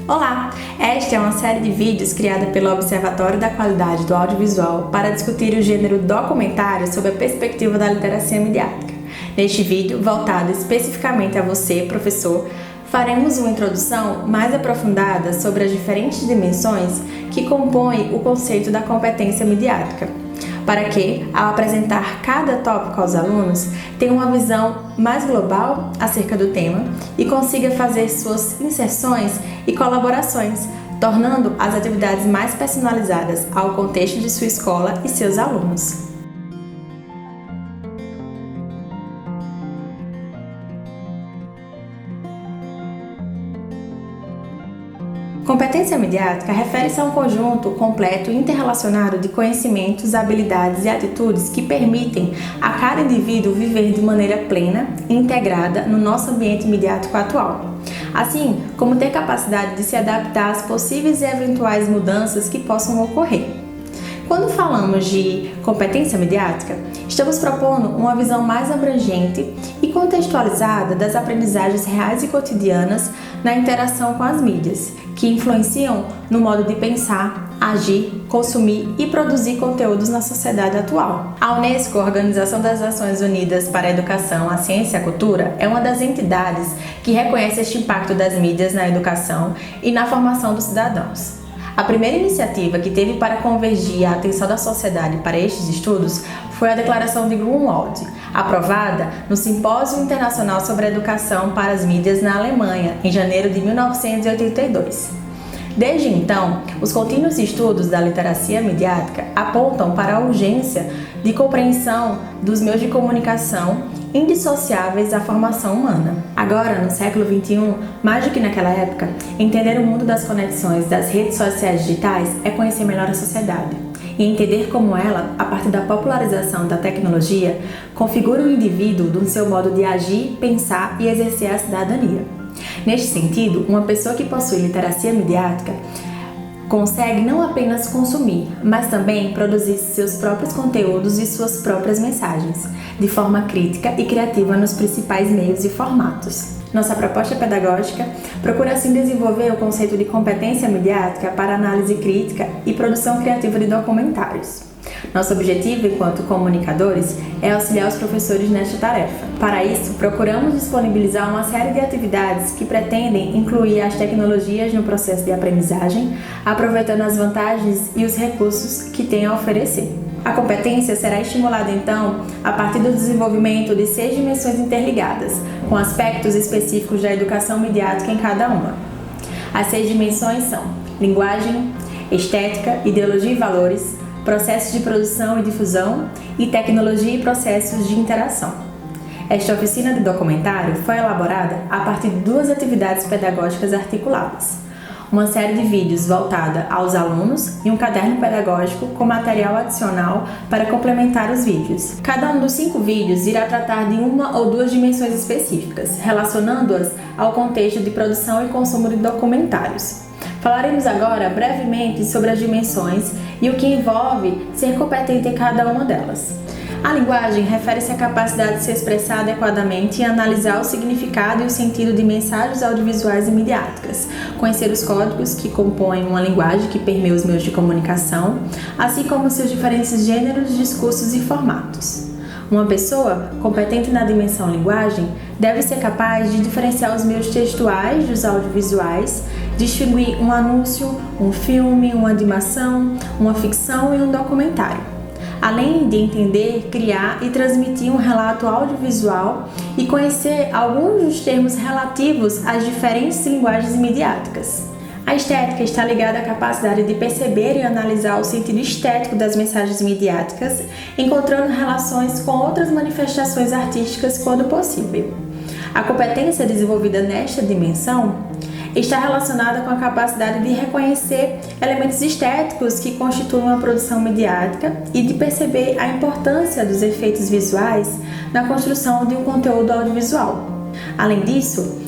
Olá! Esta é uma série de vídeos criada pelo Observatório da Qualidade do Audiovisual para discutir o gênero documentário sob a perspectiva da literacia midiática. Neste vídeo, voltado especificamente a você, professor, faremos uma introdução mais aprofundada sobre as diferentes dimensões que compõem o conceito da competência midiática, para que, ao apresentar cada tópico aos alunos, tenha uma visão mais global acerca do tema e consiga fazer suas inserções e colaborações, tornando as atividades mais personalizadas ao contexto de sua escola e seus alunos. Competência midiática refere-se a um conjunto completo e interrelacionado de conhecimentos, habilidades e atitudes que permitem a cada indivíduo viver de maneira plena e integrada no nosso ambiente midiático atual, assim como ter capacidade de se adaptar às possíveis e eventuais mudanças que possam ocorrer. Quando falamos de competência midiática, estamos propondo uma visão mais abrangente e contextualizada das aprendizagens reais e cotidianas na interação com as mídias, que influenciam no modo de pensar, agir, consumir e produzir conteúdos na sociedade atual. A Unesco, Organização das Nações Unidas para a Educação, a Ciência e a Cultura, é uma das entidades que reconhece este impacto das mídias na educação e na formação dos cidadãos. A primeira iniciativa que teve para convergir a atenção da sociedade para estes estudos foi a Declaração de Grunwald, aprovada no Simpósio Internacional sobre a Educação para as Mídias na Alemanha, em janeiro de 1982. Desde então, os contínuos estudos da literacia midiática apontam para a urgência de compreensão dos meios de comunicação indissociáveis à formação humana. Agora, no século XXI, mais do que naquela época, entender o mundo das conexões das redes sociais digitais é conhecer melhor a sociedade e entender como ela, a partir da popularização da tecnologia, configura o indivíduo no seu modo de agir, pensar e exercer a cidadania. Neste sentido, uma pessoa que possui literacia midiática consegue não apenas consumir, mas também produzir seus próprios conteúdos e suas próprias mensagens, de forma crítica e criativa nos principais meios e formatos. Nossa proposta pedagógica procura assim desenvolver o conceito de competência midiática para análise crítica e produção criativa de documentários. Nosso objetivo, enquanto comunicadores, é auxiliar os professores nesta tarefa. Para isso, procuramos disponibilizar uma série de atividades que pretendem incluir as tecnologias no processo de aprendizagem, aproveitando as vantagens e os recursos que têm a oferecer. A competência será estimulada, então, a partir do desenvolvimento de 6 dimensões interligadas, com aspectos específicos da educação midiática em cada uma. As 6 dimensões são linguagem, estética, ideologia e valores, processos de produção e difusão e tecnologia e processos de interação. Esta oficina de documentário foi elaborada a partir de 2 atividades pedagógicas articuladas: uma série de vídeos voltada aos alunos e um caderno pedagógico com material adicional para complementar os vídeos. Cada um dos 5 vídeos irá tratar de uma ou 2 dimensões específicas, relacionando-as ao contexto de produção e consumo de documentários. Falaremos agora brevemente sobre as dimensões e o que envolve ser competente em cada uma delas. A linguagem refere-se à capacidade de se expressar adequadamente e analisar o significado e o sentido de mensagens audiovisuais e midiáticas, conhecer os códigos que compõem uma linguagem que permeia os meios de comunicação, assim como seus diferentes gêneros, discursos e formatos. Uma pessoa competente na dimensão linguagem deve ser capaz de diferenciar os meios textuais dos audiovisuais, distinguir um anúncio, um filme, uma animação, uma ficção e um documentário, além de entender, criar e transmitir um relato audiovisual e conhecer alguns dos termos relativos às diferentes linguagens midiáticas. A estética está ligada à capacidade de perceber e analisar o sentido estético das mensagens midiáticas, encontrando relações com outras manifestações artísticas quando possível. A competência desenvolvida nesta dimensão está relacionada com a capacidade de reconhecer elementos estéticos que constituem uma produção midiática e de perceber a importância dos efeitos visuais na construção de um conteúdo audiovisual. Além disso,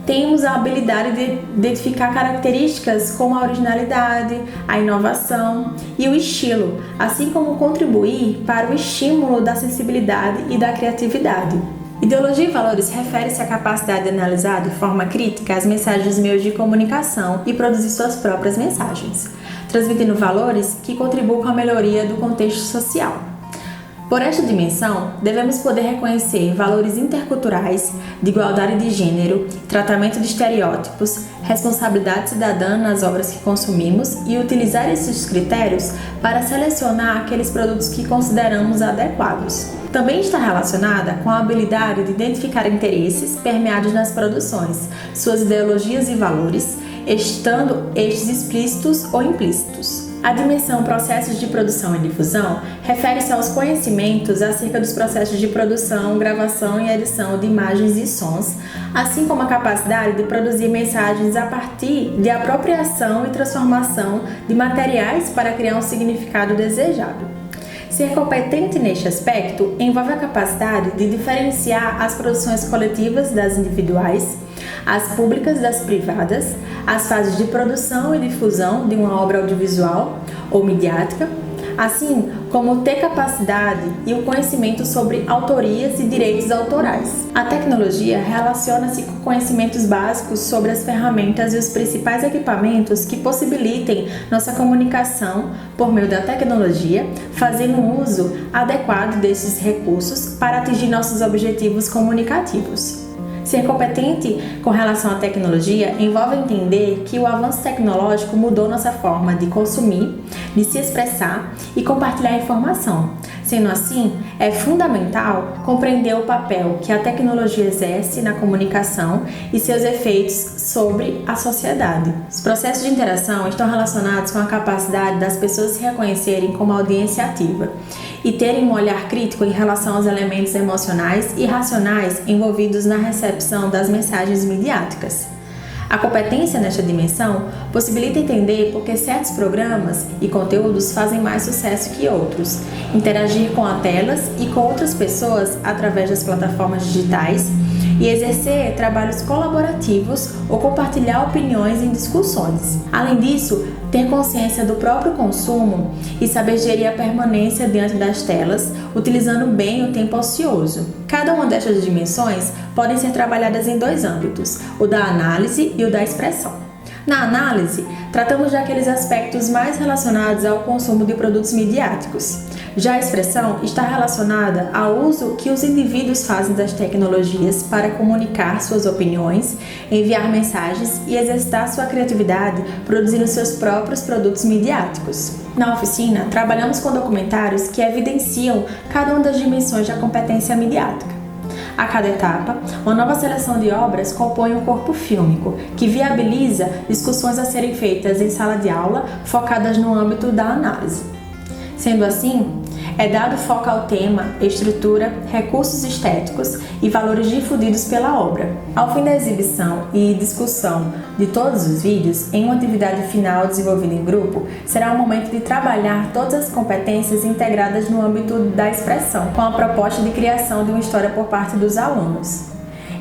temos a habilidade de identificar características como a originalidade, a inovação e o estilo, assim como contribuir para o estímulo da sensibilidade e da criatividade. Ideologia e valores refere-se à capacidade de analisar de forma crítica as mensagens dos meios de comunicação e produzir suas próprias mensagens, transmitindo valores que contribuam com a melhoria do contexto social. Por esta dimensão, devemos poder reconhecer valores interculturais, de igualdade de gênero, tratamento de estereótipos, responsabilidade cidadã nas obras que consumimos e utilizar esses critérios para selecionar aqueles produtos que consideramos adequados. Também está relacionada com a habilidade de identificar interesses permeados nas produções, suas ideologias e valores, estando estes explícitos ou implícitos. A dimensão processos de produção e difusão refere-se aos conhecimentos acerca dos processos de produção, gravação e edição de imagens e sons, assim como a capacidade de produzir mensagens a partir de apropriação e transformação de materiais para criar um significado desejado. Ser competente neste aspecto envolve a capacidade de diferenciar as produções coletivas das individuais, as públicas das privadas, as fases de produção e difusão de uma obra audiovisual ou midiática, assim como ter capacidade e o conhecimento sobre autorias e direitos autorais. A tecnologia relaciona-se com conhecimentos básicos sobre as ferramentas e os principais equipamentos que possibilitem nossa comunicação por meio da tecnologia, fazendo um uso adequado desses recursos para atingir nossos objetivos comunicativos. Ser competente com relação à tecnologia envolve entender que o avanço tecnológico mudou nossa forma de consumir, de se expressar e compartilhar informação. Sendo assim, é fundamental compreender o papel que a tecnologia exerce na comunicação e seus efeitos sobre a sociedade. Os processos de interação estão relacionados com a capacidade das pessoas se reconhecerem como audiência ativa e terem um olhar crítico em relação aos elementos emocionais e racionais envolvidos na recepção das mensagens midiáticas. A competência nesta dimensão possibilita entender por que certos programas e conteúdos fazem mais sucesso que outros, interagir com as telas e com outras pessoas através das plataformas digitais e exercer trabalhos colaborativos ou compartilhar opiniões em discussões. Além disso, ter consciência do próprio consumo e saber gerir a permanência diante das telas, utilizando bem o tempo ocioso. Cada uma destas dimensões podem ser trabalhadas em dois âmbitos, o da análise e o da expressão. Na análise, tratamos daqueles aspectos mais relacionados ao consumo de produtos midiáticos. Já a expressão está relacionada ao uso que os indivíduos fazem das tecnologias para comunicar suas opiniões, enviar mensagens e exercitar sua criatividade produzindo seus próprios produtos midiáticos. Na oficina, trabalhamos com documentários que evidenciam cada uma das dimensões da competência midiática. A cada etapa, uma nova seleção de obras compõe um corpo fílmico, que viabiliza discussões a serem feitas em sala de aula focadas no âmbito da análise. Sendo assim, é dado foco ao tema, estrutura, recursos estéticos e valores difundidos pela obra. Ao fim da exibição e discussão de todos os vídeos, em uma atividade final desenvolvida em grupo, será o momento de trabalhar todas as competências integradas no âmbito da expressão, com a proposta de criação de uma história por parte dos alunos.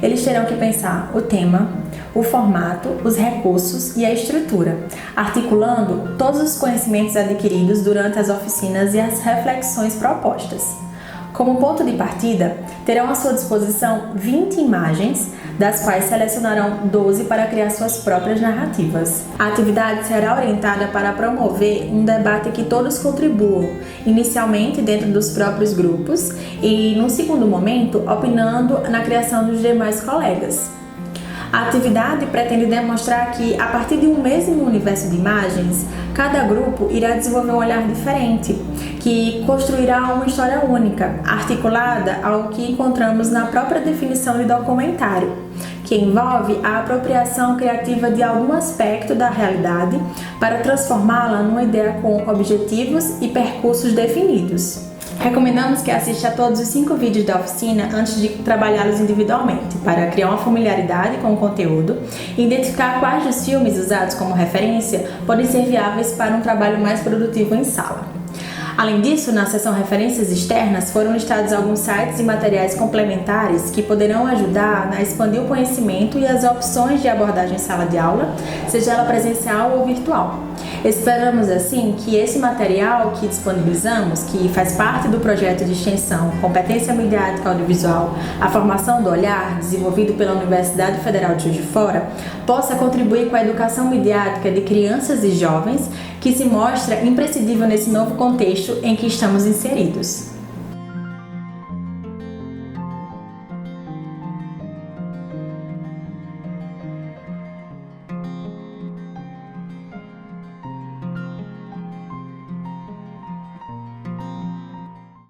Eles terão que pensar o tema, o formato, os recursos e a estrutura, articulando todos os conhecimentos adquiridos durante as oficinas e as reflexões propostas. Como ponto de partida, terão à sua disposição 20 imagens, das quais selecionarão 12 para criar suas próprias narrativas. A atividade será orientada para promover um debate que todos contribuam, inicialmente dentro dos próprios grupos e, num segundo momento, opinando na criação dos demais colegas. A atividade pretende demonstrar que, a partir de um mesmo universo de imagens, cada grupo irá desenvolver um olhar diferente, que construirá uma história única, articulada ao que encontramos na própria definição de documentário, que envolve a apropriação criativa de algum aspecto da realidade para transformá-la numa ideia com objetivos e percursos definidos. Recomendamos que assista a todos os 5 vídeos da oficina antes de trabalhá-los individualmente, para criar uma familiaridade com o conteúdo e identificar quais dos filmes usados como referência podem ser viáveis para um trabalho mais produtivo em sala. Além disso, na seção Referências Externas foram listados alguns sites e materiais complementares que poderão ajudar a expandir o conhecimento e as opções de abordagem em sala de aula, seja ela presencial ou virtual. Esperamos assim que esse material que disponibilizamos, que faz parte do projeto de extensão Competência Midiática Audiovisual, a formação do olhar, desenvolvido pela Universidade Federal de Juiz de Fora, possa contribuir com a educação midiática de crianças e jovens, que se mostra imprescindível nesse novo contexto em que estamos inseridos.